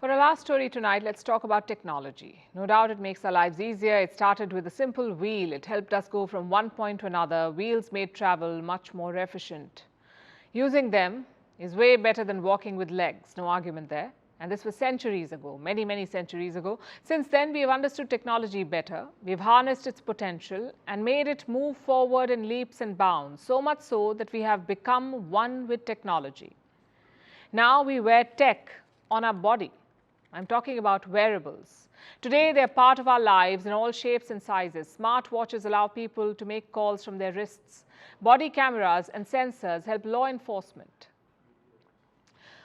For our last story tonight, let's talk about technology. No doubt it makes our lives easier. It started with a simple wheel. It helped us go from one point to another. Wheels made travel much more efficient. Using them is way better than walking with legs. No argument there. And this was centuries ago, many, many centuries ago. Since then, we have understood technology better. We've harnessed its potential and made it move forward in leaps and bounds, so much so that we have become one with technology. Now we wear tech on our body. I'm talking about wearables. Today, they're part of our lives in all shapes and sizes. Smart watches allow people to make calls from their wrists. Body cameras and sensors help law enforcement.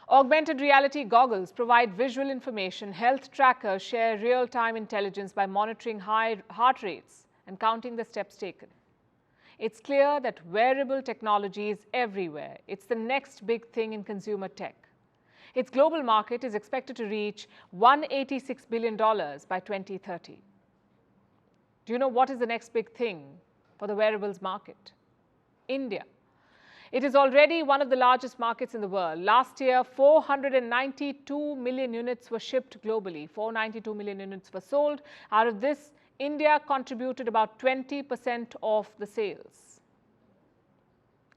Augmented reality goggles provide visual information. Health trackers share real-time intelligence by monitoring high heart rates and counting the steps taken. It's clear that wearable technology is everywhere. It's the next big thing in consumer tech. Its global market is expected to reach $186 billion by 2030. Do you know what is the next big thing for the wearables market? India. It is already one of the largest markets in the world. Last year, 492 million units were shipped globally. 492 million units were sold. Out of this, India contributed about 20% of the sales.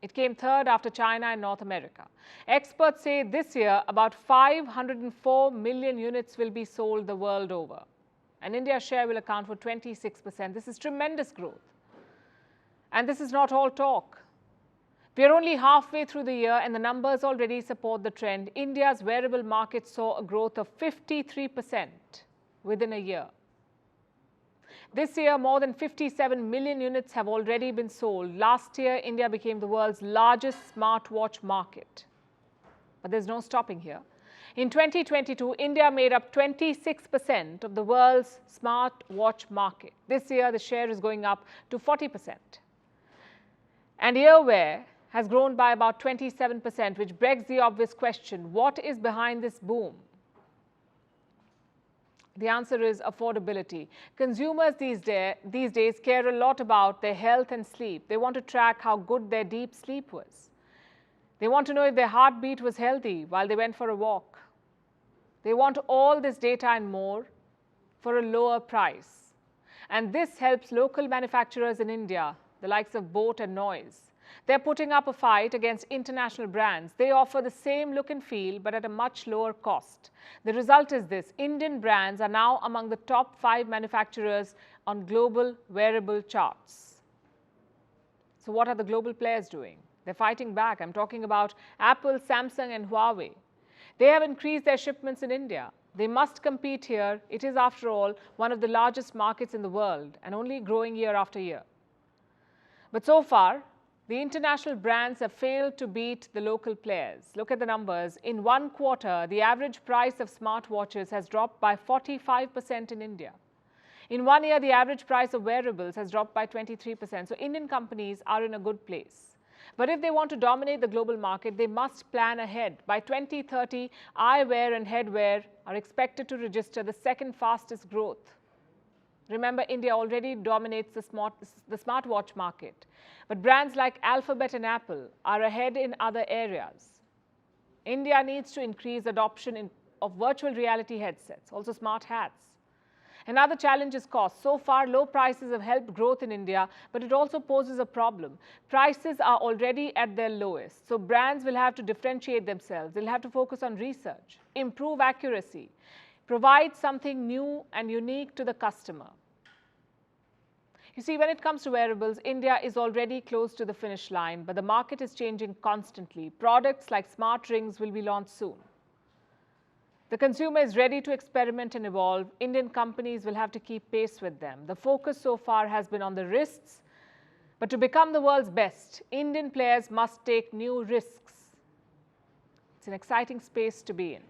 It came third after China and North America. Experts say this year about 504 million units will be sold the world over. And India's share will account for 26%. This is tremendous growth. And this is not all talk. We are only halfway through the year and the numbers already support the trend. India's wearable market saw a growth of 53% within a year. This year, more than 57 million units have already been sold. Last year, India became the world's largest smartwatch market. But there's no stopping here. In 2022, India made up 26% of the world's smartwatch market. This year, the share is going up to 40%. And earwear has grown by about 27%, which begs the obvious question, what is behind this boom? The answer is affordability. Consumers these days care a lot about their health and sleep. They want to track how good their deep sleep was. They want to know if their heartbeat was healthy while they went for a walk. They want all this data and more for a lower price. And this helps local manufacturers in India, the likes of Boat and Noise. They're putting up a fight against international brands. They offer the same look and feel, but at a much lower cost. The result is this: Indian brands are now among the top 5 manufacturers on global wearable charts. So what are the global players doing? They're fighting back. I'm talking about Apple, Samsung, and Huawei. They have increased their shipments in India. They must compete here. It is, after all, one of the largest markets in the world and only growing year after year. But so far, the international brands have failed to beat the local players. Look at the numbers. In one quarter, the average price of smartwatches has dropped by 45% in India. In 1 year, the average price of wearables has dropped by 23%. So Indian companies are in a good place. But if they want to dominate the global market, they must plan ahead. By 2030, eyewear and headwear are expected to register the second fastest growth. Remember, India already dominates the smartwatch market. But brands like Alphabet and Apple are ahead in other areas. India needs to increase adoption of virtual reality headsets, also smart hats. Another challenge is cost. So far, low prices have helped growth in India, but it also poses a problem. Prices are already at their lowest, so brands will have to differentiate themselves. They'll have to focus on research, improve accuracy, provide something new and unique to the customer. You see, when it comes to wearables, India is already close to the finish line, but the market is changing constantly. Products like smart rings will be launched soon. The consumer is ready to experiment and evolve. Indian companies will have to keep pace with them. The focus so far has been on the wrists, but to become the world's best, Indian players must take new risks. It's an exciting space to be in.